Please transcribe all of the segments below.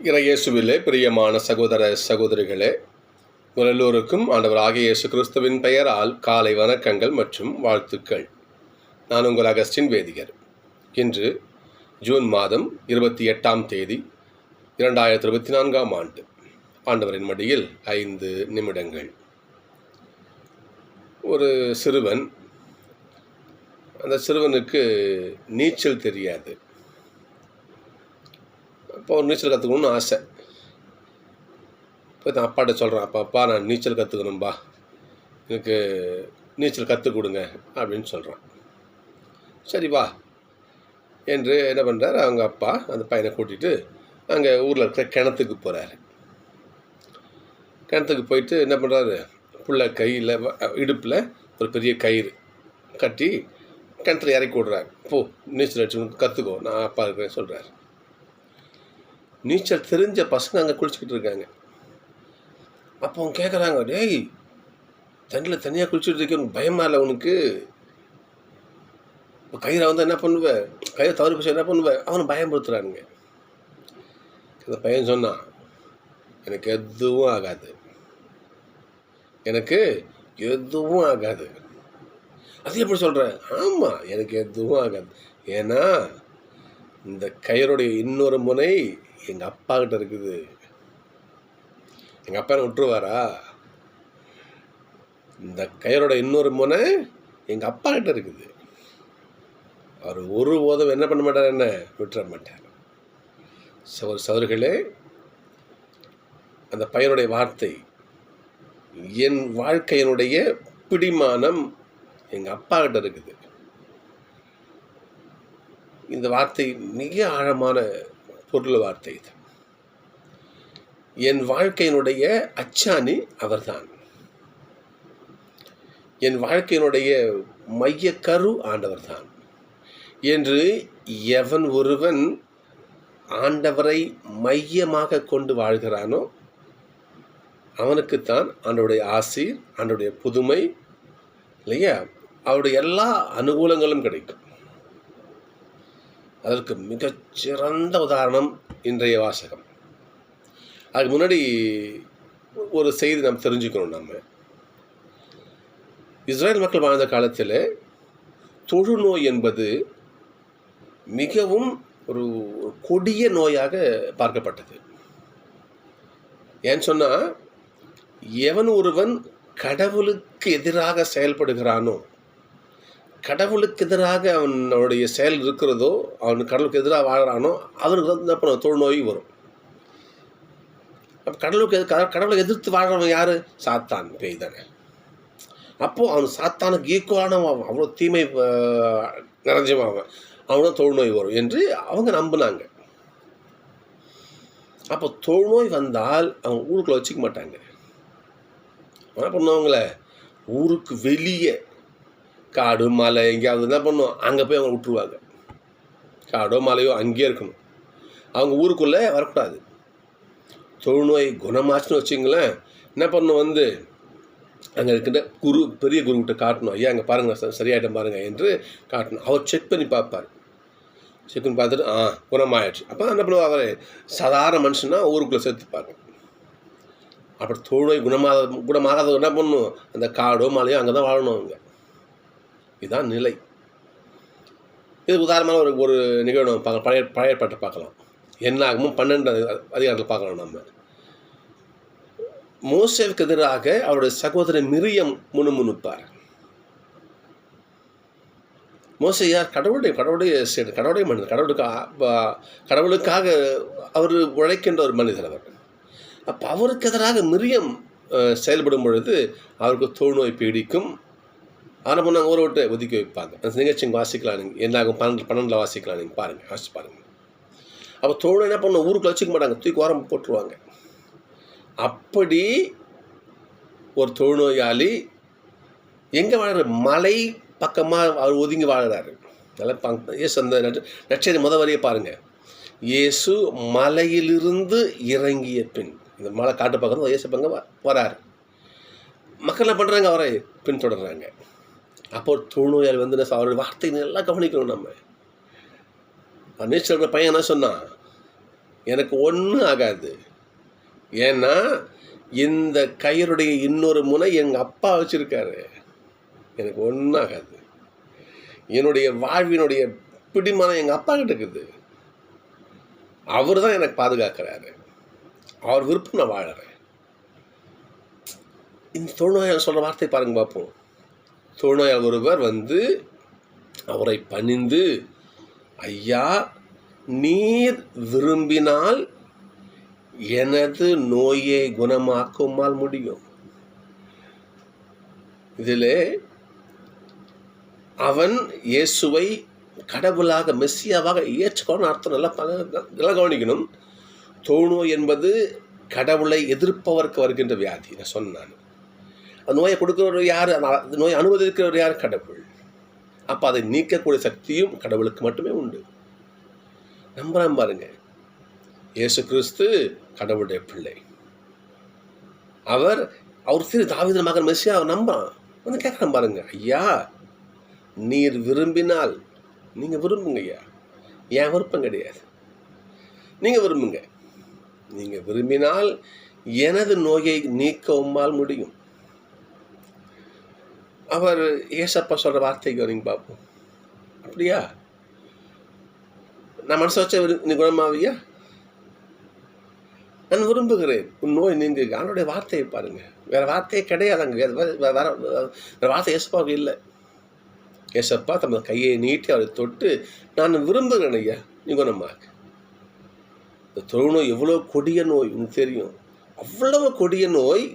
இறையேசுவிலே பிரியமான சகோதர சகோதரிகளே, உங்கள் எல்லோருக்கும் ஆண்டவராகிய இயேசு கிறிஸ்துவின் பெயரால் காலை வணக்கங்கள் மற்றும் வாழ்த்துக்கள். நான் உங்கள் அகஸ்டின் வேதிகர். இன்று ஜூன் மாதம் 28ஆம் தேதி 2024ஆம் ஆண்டு. ஆண்டவரின் மடியில் 5 நிமிடங்கள். ஒரு சிறுவன், அந்த சிறுவனுக்கு நீச்சல் தெரியாது. அப்போ ஒரு நீச்சல் கற்றுக்கணும்னு ஆசை. இப்போ தான் அப்பாட்ட சொல்கிறேன், அப்பா நான் நீச்சல் கற்றுக்கணும்பா, எனக்கு நீச்சல் கற்றுக் கொடுங்க அப்படின்னு சொல்கிறான். சரி வா என்று என்ன பண்ணுறாரு, அவங்க அப்பா அந்த பையனை கூட்டிகிட்டு அங்கே ஊரில் இருக்கிற கிணத்துக்கு போகிறாரு. கிணத்துக்கு போயிட்டு என்ன பண்ணுறாரு, புள்ள கையில் இடுப்பில் ஒரு பெரிய கயிறு கட்டி கிணத்துல இறக்கி விட்றாரு. போ நீச்சல் அடிச்சு கற்றுக்கோ, நான் அப்பா இருக்கிறேன் சொல்கிறார். நீச்சல் தெரிஞ்ச பசங்க அங்கே குளிச்சுக்கிட்டு இருக்காங்க. அப்போ அவங்க கேட்குறாங்க, டேய் தண்ணியில் தனியாக குளிச்சுட்டு இருக்க, உனக்கு பயமா இல்லை உனக்கு? இப்போ கயிறை வந்து என்ன பண்ணுவேன், கயிறை தவறு போச்சு என்ன பண்ணுவேன், அவனை பயன்படுத்துகிறானுங்க. அந்த பையன் சொன்னான், எனக்கு எதுவும் ஆகாது, எனக்கு எதுவும் ஆகாது. அது எப்படி சொல்கிறேன்? ஆமாம், எனக்கு எதுவும் ஆகாது. ஏன்னா இந்த கயிறுடைய இன்னொரு முனை எங்கள் அப்பா கிட்ட இருக்குது. எங்கள் அப்பா என்ன விட்டுருவாரா? இந்த கயிறோட இன்னொரு முனை எங்கள் அப்பா கிட்ட இருக்குது. அவர் ஒரு போதும் என்ன பண்ண மாட்டார், என்ன விட்டுற மாட்டார். சகோதரர்களே, அந்த பையனுடைய வார்த்தை, என் வாழ்க்கையினுடைய பிடிமானம் எங்கள் அப்பா கிட்ட இருக்குது. இந்த வார்த்தை மிக ஆழமான பொருள் வார்த்தை. இது என் வாழ்க்கையினுடைய அச்சாணி அவர்தான். என் வாழ்க்கையினுடைய மையக்கரு ஆண்டவர் தான் என்று எவன் ஒருவன் ஆண்டவரை மையமாக கொண்டு வாழ்கிறானோ அவனுக்குத்தான் ஆண்டவருடைய ஆசீர், ஆண்டவருடைய புதுமை இல்லையா, அவருடைய எல்லா அனுகூலங்களும் கிடைக்கும். அதற்கு மிகச்சிறந்த உதாரணம் இன்றைய வாசகம். அதுக்கு முன்னாடி ஒரு செய்தி நாம் தெரிஞ்சுக்கணும். நம்ம இஸ்ரேல் மக்கள் வாழ்ந்த காலத்தில் தொழுநோய் என்பது மிகவும் ஒரு கொடிய நோயாக பார்க்கப்பட்டது. ஏன்னு சொன்னால், எவன் ஒருவன் கடவுளுக்கு எதிராக செயல்படுகிறானோ, கடவுளுக்கு எதிராக அவனுடைய செயல் இருக்கிறதோ, அவன் கடவுளுக்கு எதிராக வாழ்கிறானோ, அவனுக்கு வந்து என்ன பண்ணுவோம், தொழுநோய் வரும். அப்போ கடவுளை எதிர்த்து வாழ்கிறவன் யார்? சாத்தான், பேய் தானே. அப்போது அவன் சாத்தானுக்கு ஈக்குவலானவன், அவ்வளோ தீமை நிறைஞ்சவன், அவனும் தொழுநோய் வரும் என்று அவங்க நம்பினாங்க. அப்போ தொழுநோய் வந்தால் அவங்க ஊருக்குள்ளே வச்சுக்க மாட்டாங்க. என்ன பண்ணுவாங்கள, ஊருக்கு வெளியே காடு மலை எங்கேயாவது என்ன பண்ணுவோம், அங்கே போய் அவங்க விட்டுருவாங்க. காடோ மலையோ அங்கேயே இருக்கணும், அவங்க ஊருக்குள்ளே வரக்கூடாது. தொழுநோய் குணமாச்சுன்னு வச்சுங்களேன், என்ன பண்ணணும், வந்து அங்கே இருக்கின்ற பெரிய குருக்கிட்ட காட்டணும், ஐயா அங்கே பாருங்கள் சரியாயிட்டம் பாருங்கள் என்று காட்டணும். அவர் செக் பண்ணி பார்ப்பார். செக் பண்ணி பார்த்துட்டு குணமாயிடுச்சு. அப்போ என்ன பண்ணுவார், அவர் சாதாரண மனுஷனா ஊருக்குள்ளே சேர்த்துப்பாங்க. அப்படி தொழுநோய் குணமாகாத என்ன பண்ணணும், அந்த காடோ மலையோ அங்கே தான் வாழணும் அவங்க. இதுதான் நிலை. இது உதாரணமான ஒரு நிகழ்வு நம்ம பார்க்கலாம். பழைய ஏற்பாட்டை பார்க்கலாம். என்னாகமும் 12 அதிகாரத்தில் பார்க்கலாம். நம்ம மோசேவுக்கு எதிராக அவருடைய சகோதரன் மிரியம் முணுமுணுப்பார். மோசே யார்? கடவுளுடைய மனிதர், கடவுளுக்காக அவர் உழைக்கின்ற ஒரு மனிதர் அவர். அப்போ அவருக்கு எதிராக மிரியம் செயல்படும் பொழுது அவருக்கு தொழுநோய் பீடிக்கும். ஆனால் பண்ணாங்க, ஊரை விட்டு ஒதுக்கி வைப்பாங்க. அந்த நிகழ்ச்சி வாசிக்கலாம், நீங்கள் என்னாகும் 12 வாசிக்கலாம், நீங்கள் பாருங்கள், வாசிச்சு பாருங்கள். அப்போ தொழுநோய் என்ன பண்ண, ஊருக்குள்ள வச்சுக்க மாட்டாங்க, தூக்கி ஓரம் போட்டுருவாங்க. அப்படி ஒரு தொழுநோயாளி எங்கே வாழ்கிறார்? மலை பக்கமாக அவர் ஒதுங்கி வாழ்கிறாரு. நல்லா இயேசு அந்த நற்செய்தி முதல் வரியை பாருங்கள். இயேசு மலையிலிருந்து இறங்கிய பின், இந்த மலை காட்டு பக்கம் இயேசு பக்கம் வராரு. மக்கள் என்ன பண்ணுறாங்க, அவரை பின்தொடர்றாங்க. அப்போ தொழுநோயாளி வந்து அவருடைய வார்த்தை எல்லாம் கவனிக்கணும். நம்ம நீச்சல் பையன் என்ன சொன்னான், எனக்கு ஒன்றும் ஆகாது. ஏன்னா இந்த கயிறுடைய இன்னொரு முனை எங்கள் அப்பா வச்சுருக்காரு. எனக்கு ஒன்றும் ஆகாது. என்னுடைய வாழ்வினுடைய பிடிமானம் எங்கள் அப்பா கிட்ட இருக்குது. அவர் தான் எனக்கு பாதுகாக்கிறாரு. அவர் விருப்பம் நான் வாழறேன். இந்த தொழுநோயால் சொல்கிற வார்த்தை பாருங்க பார்ப்போம். தொழுநோயால் ஒருவர் வந்து அவரை பணிந்து, ஐயா, நீர் விரும்பினால் எனது நோயை குணமாக்குமால் முடியும். இதில் அவன் இயேசுவை கடவுளாக மெஸ்ஸியாவாக ஏற்றுக்கொள்ளணும் அர்த்தம். நல்லா கவனிக்கணும். தொழுநோய் என்பது கடவுளை எதிர்ப்பவருக்கு வருகின்ற வியாதி. நான் சொன்னான், அந்த நோயை கொடுக்கிறவர் யார்? அந்த நோயை அனுமதிக்கிறவர் யார்? கடவுள். அப்போ அதை நீக்கக்கூடிய சக்தியும் கடவுளுக்கு மட்டுமே உண்டு. நம்புறான் பாருங்க. இயேசு கிறிஸ்து கடவுளுடைய பிள்ளை. அவர் திரு தாவீதின் மகன் மெஸ்ஸியா நம்புறான். வந்து கேட்குறான் பாருங்க, ஐயா, நீர் விரும்பினால், நீங்கள் விரும்புங்க ஐயா, என் விருப்பம் கிடையாது, நீங்கள் விரும்புங்க, நீங்கள் விரும்பினால் எனது நோயை நீக்க உம்மால் முடியும். அவர் ஏசப்பா சொல்கிற வார்த்தைக்கு நீங்கள் பார்ப்போம். அப்படியா? நான் மனசை வச்ச நீ குணமாவியா? நான் விரும்புகிறேன் உன் நோய் நீங்க. அவனுடைய வார்த்தையை பாருங்க. வேற வார்த்தையே கிடையாதுங்க. வேற வார்த்தை ஏசப்பாவுக்கு இல்லை. ஏசப்பா தமது கையை நீட்டி அவரை தொட்டு, நான் விரும்புகிறேன் ஐயா, நீ குணமாக. இந்த தொழுநோய் எவ்வளோ கொடிய நோய் உங்களுக்கு தெரியும். அவ்வளவு கொடிய நோய்.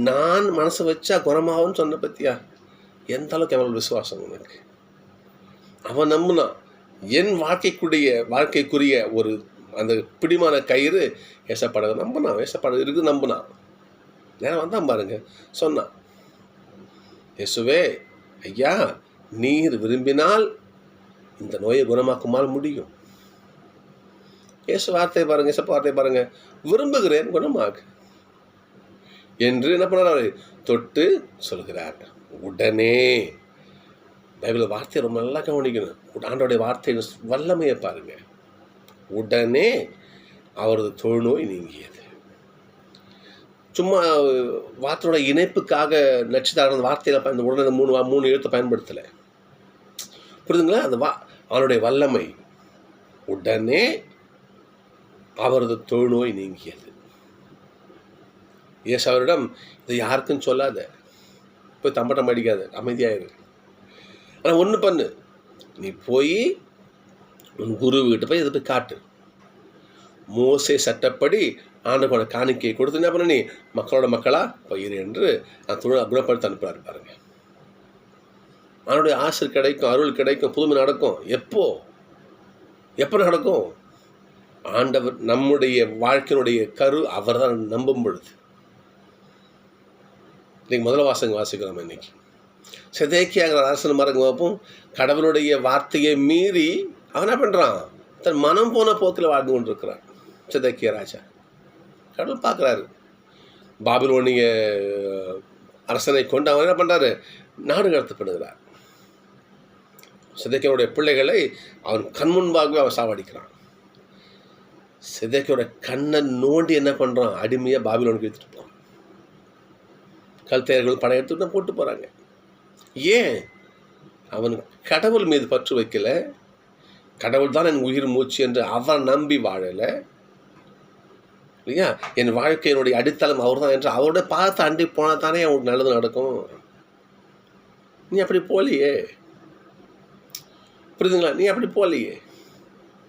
நான் மனசை வச்சா குணமாகும்னு சொன்ன பற்றியா? எந்த அளவுக்கு எவ்வளோ விசுவாசம் உனக்கு. அவன் நம்புனான். என் வாழ்க்கைக்குரிய ஒரு அந்த பிடிமான கயிறு ஏசப்பாட நம்பினான். ஏசப்பாட இருக்குது நம்பினான். நேரம் வந்தான் பாருங்க. சொன்னான், இயேசுவே, ஐயா, நீர் விரும்பினால் இந்த நோயை குணமாக்குமால் முடியும். இயேசு வார்த்தை பாருங்க, ஏசப்பா வார்த்தை பாருங்க, விரும்புகிறேன் குணமாக்கு என்று என்ன பண்ணார்? தொட்டு சொல்கிறார். உடனே பைபிள் வார்த்தையை ரொம்ப நல்லா கவனிக்கணும். ஆண்டோடைய வார்த்தையின் வல்லமையை பாருங்க. உடனே அவரது தொழுநோய் நீங்கியது. சும்மா வார்த்தையோட இணைப்புக்காக நச்சுதாரண வார்த்தையில் இந்த உடனே மூணு எழுத்தை பயன்படுத்தலை. புரியுதுங்களா? அந்த அவனுடைய வல்லமை. உடனே அவரது தொழுநோய் நீங்கியது. இயேசு அவரிடம், இதை யாருக்கும் சொல்லாத, போய் தம்பட்டம் அடிக்காத, அமைதியாயிரு. ஆனால் ஒன்று பண்ணு, நீ போய் உன் குருவிட்ட போய் இதை போய் காட்டு. மோசே சட்டப்படி ஆண்டவனோட காணிக்கையை கொடுத்து என்ன பண்ண, நீ மக்களோட மக்களா பயிர் என்று நான் குணப்படுத்த அனுப்புறாரு பாருங்க. அவனுடைய ஆசிர் கிடைக்கும், அருள் கிடைக்கும், புதுமை நடக்கும். எப்போ நடக்கும்? ஆண்டவர் நம்முடைய வாழ்க்கையினுடைய கரு அவர் தான் நம்பும் பொழுது. இன்னைக்கு முதல்ல வாசிக்கிறோம். இன்னைக்கு செதேக்கியாங்கிற அரசன் மரங்க பார்ப்போம். கடவுளுடைய வார்த்தையை மீறி அவன் என்ன பண்ணுறான்? தன் மனம் போன போக்கில் வாழ்ந்து கொண்டு இருக்கிறான் செதேக்கியா ராஜா. கடவுள் பார்க்குறாரு. பாபிலோனிய அரசனை கொண்டு அவன் என்ன பண்ணுறாரு? நாடு கடத்தப்படுகிறார். செதேக்கியாவுடைய பிள்ளைகளை அவன் கண் முன்பாகவே அவன் சாவடிக்கிறான். செதேக்கியாவோட கண்ணை நோண்டி என்ன பண்ணுறான்? அடிமையாக பாபிலோனுக்கு எடுத்துகிட்டு போகிறான். கல்தையர்கள் படம் எடுத்துகிட்டு போட்டு போகிறாங்க. ஏன்? அவன் கடவுள் மீது பற்று வைக்கல. கடவுள் தான் என் உயிர் மூச்சு என்று அவன் நம்பி வாழலை இல்லையா? என் வாழ்க்கையினுடைய அடித்தளம் அவர் தான் என்று அவரோட பார்த்து அண்டி போனால் தானே அவனுக்கு நல்லது நடக்கும். நீ அப்படி போலியே. புரியுதுங்களா? நீ அப்படி போலியே.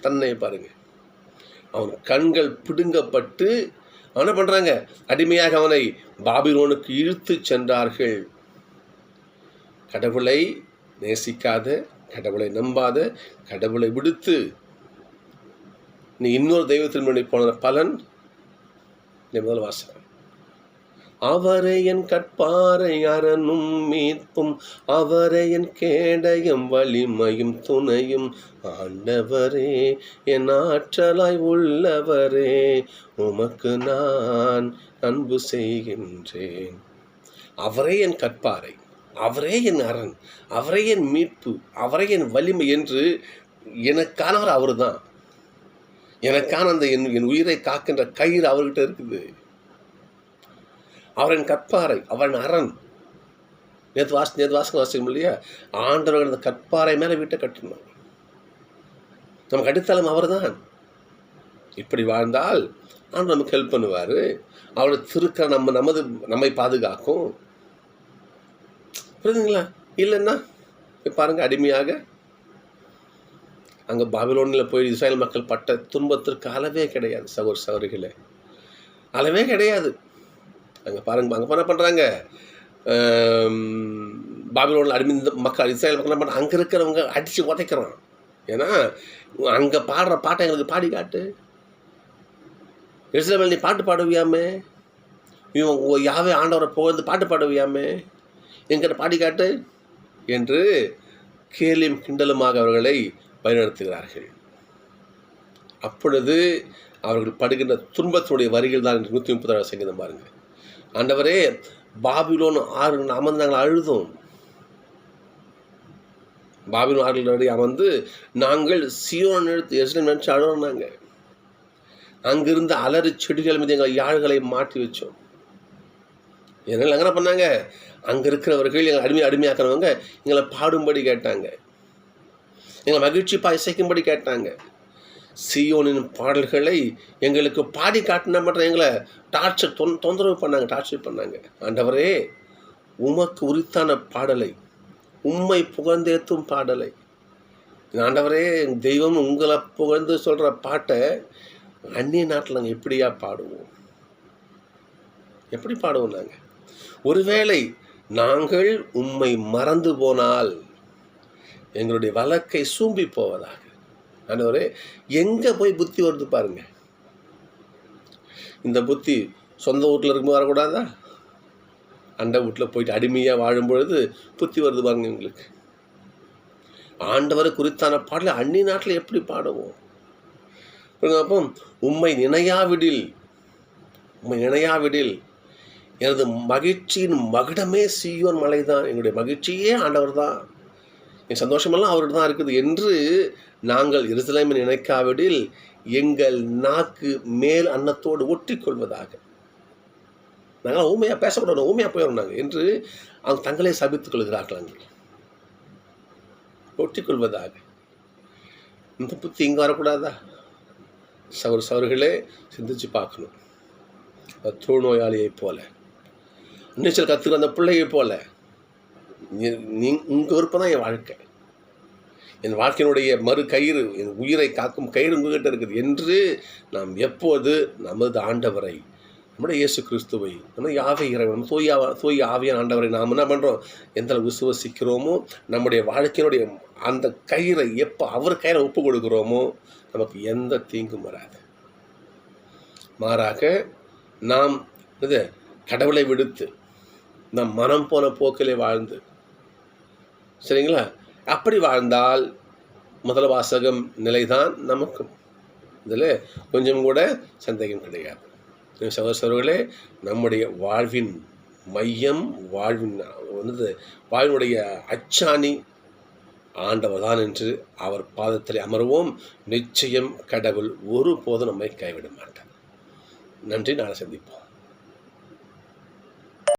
தன்னை பாருங்க. அவன் கண்கள் பிடுங்கப்பட்டு அவன் என்ன பண்ணுறாங்க? அடிமையாக அவனை பாபிலோனுக்கு இழுத்து சென்றார்கள். கடவுளை நேசிக்காத, கடவுளை நம்பாத, கடவுளை விடுத்து நீ இன்னொரு தெய்வத்தின் முன்னாடி போன பலன் நீ முதல் வாசகம். அவரை என் கற்பாரை அரணும் மீட்பும், அவரை என் கேடயம் வலிமையும் துணையும், ஆண்டவரே என் ஆற்றலாய் உள்ளவரே, உமக்கு நான் அன்பு செய்கின்றேன். அவரே என் கற்பாரை, அவரே என் அரண், அவரே என் மீட்பு, அவரே என் வலிமை என்று எனக்கானவர் அவர் தான். எனக்கான அந்த என் உயிரை காக்கின்ற கயிறு அவர்கிட்ட இருக்குது. அவரின் கற்பாறை, அவரின் அரண். நேற்று வாசிக்கணும் இல்லையா? ஆண்டவர்கள் அந்த கற்பாறை மேலே வீட்டை கட்டணும். நமக்கு அடித்தளம் அவர் தான். இப்படி வாழ்ந்தால் ஆண்டவர் நமக்கு ஹெல்ப் பண்ணுவார். அவருடைய திருக்க நம்மை பாதுகாக்கும். புரியுதுங்களா? இல்லைன்னா பாருங்கள், அடிமையாக அங்கே பாபிலோனில் போய் இஸ்ரேல் மக்கள் பட்ட துன்பத்திற்கு அளவே கிடையாது. சகோதரிகளே, அளவே கிடையாது. அங்கே பாருங்க, அங்கே என்ன பண்ணுறாங்க? பாபிலோனில் அடிமை மக்கள், இஸ்ரேல் மக்கள் என்ன பண்ணுறாங்க? அங்கே இருக்கிறவங்க அடித்து உதைக்கிறான். ஏன்னா அங்கே பாடுற பாட்டை எங்களுக்கு பாடி காட்டு. எருசலேமில் நீ பாட்டு பாடுவியாமே, இவன் யாவே ஆண்டவரை புகழ்ந்து பாட்டு பாடுவியாமே, என்கிட்ட பாடி காட்டு என்று கேலியும் கிண்டலுமாக அவர்களை பயன்படுத்துகிறார்கள். அப்பொழுது அவர்கள் படுகின்ற துன்பத்தினுடைய வரிகள் தான் 136 சங்கீதம் பாருங்கள். ஆண்டவரே, பாபிலோன் 6 அமர்ந்து நாங்கள் அழுதோம். பாபிலோன் 6 அமர்ந்து நாங்கள் சீயோன் எடுத்து எருசலேம் நினைச்சு அழுவோம். நாங்கள் அங்கிருந்த அலறி செடிகள் மீது எங்கள் யாழ்களை மாற்றி வச்சோம். என்னால் என்ன பண்ணாங்க? அங்கே இருக்கிறவர்கள் எங்களை அடிமையாக்கிறவங்க எங்களை பாடும்படி கேட்டாங்க, எங்களை மகிழ்ச்சி இசைக்கும்படி கேட்டாங்க. சீயோனின் பாடல்களை எங்களுக்கு பாடி காட்டினா மட்டும் எங்களை தொந்தரவு பண்ணாங்க, டார்ச்சர் பண்ணாங்க. ஆண்டவரே, உமக்கு உரித்தான பாடலை, உம்மை புகழ்ந்தேத்தும் பாடலை, ஆண்டவரே தெய்வம் உங்களை புகழ்ந்து சொல்கிற பாட்டை அந்நிய நாட்டில் நாங்கள் எப்படியா பாடுவோம்? எப்படி பாடுவோம்? நாங்கள் ஒருவேளை நாங்கள் உம்மை மறந்து போனால் எங்களுடைய வழக்கை சூம்பி போவதாக. ஆண்டவரே, எங்கே போய் புத்தி வருது பாருங்க. இந்த புத்தி சொந்த வீட்டில் இருக்கும்போது வரக்கூடாதா? அண்டை வீட்டில் போயிட்டு அடிமையாக வாழும்பொழுது புத்தி வருது பாருங்க எங்களுக்கு. ஆண்டவரை குறித்தான பாடலை அந்நிய நாட்டில் எப்படி பாடுவோம்? அப்போ உம்மை நினையாவிடில் எனது மகிழ்ச்சியின் மகுடமே சீயோன் மலை தான். எங்களுடைய மகிழ்ச்சியே ஆண்டவர் தான், என் சந்தோஷமெல்லாம் அவர்கிட்ட தான் இருக்குது என்று நாங்கள் எருசலேமை நினைக்காவிடில் எங்கள் நாக்கு மேல் அன்னத்தோடு ஒட்டி கொள்வதாக. நாங்கள் ஊமையாக பேசக்கூடாது, ஊமையாக போயிடும் நாங்கள் என்று அவங்க தங்களே சபித்துக் கொள்கிறார்கள். அங்கே ஒட்டி கொள்வதாக. இந்த புத்தி இங்கே வரக்கூடாதா? சவர்களே, சிந்திச்சு பார்க்கணும். தொழுநோயாளியை போல, நீச்சல் கற்றுக்கிற அந்த பிள்ளையை போல, உங்கள் விருப்பம் தான் என் வாழ்க்கை, என் வாழ்க்கையினுடைய மறு கயிறு, என் உயிரை காக்கும் கயிறு உங்ககிட்ட இருக்குது என்று நாம் எப்போது நமது ஆண்டவரை, நம்முடைய இயேசு கிறிஸ்துவை, நம்ம யாவை இறைவன், தூய ஆவியான ஆண்டவரை நாம் என்ன பண்ணுறோம்? எந்த விசுவசிக்கிறோமோ, நம்முடைய வாழ்க்கையினுடைய அந்த கயிறை எப்போ அவர் கயிறை ஒப்பு கொடுக்குறோமோ நமக்கு எந்த தீங்கும் வராது. மாறாக நாம் கடவுளை விடுத்து நம் மனம் போன போக்கிலே வாழ்ந்து, சரிங்களா, அப்படி வாழ்ந்தால் முதல் வாசகம் நிலைதான் நமக்கும். இதில் கொஞ்சம் கூட சந்தேகம் கிடையாது. சகோதரர்களே, நம்முடைய வாழ்வின் மையம், வாழ்வினுடைய அச்சாணி ஆண்டவர் தான் என்று அவர் பாதத்தில் அமர்வோம். நிச்சயம் கடவுள் ஒருபோதும் நம்மை கைவிட மாட்டார். நன்றி. நாளை சந்திப்போம்.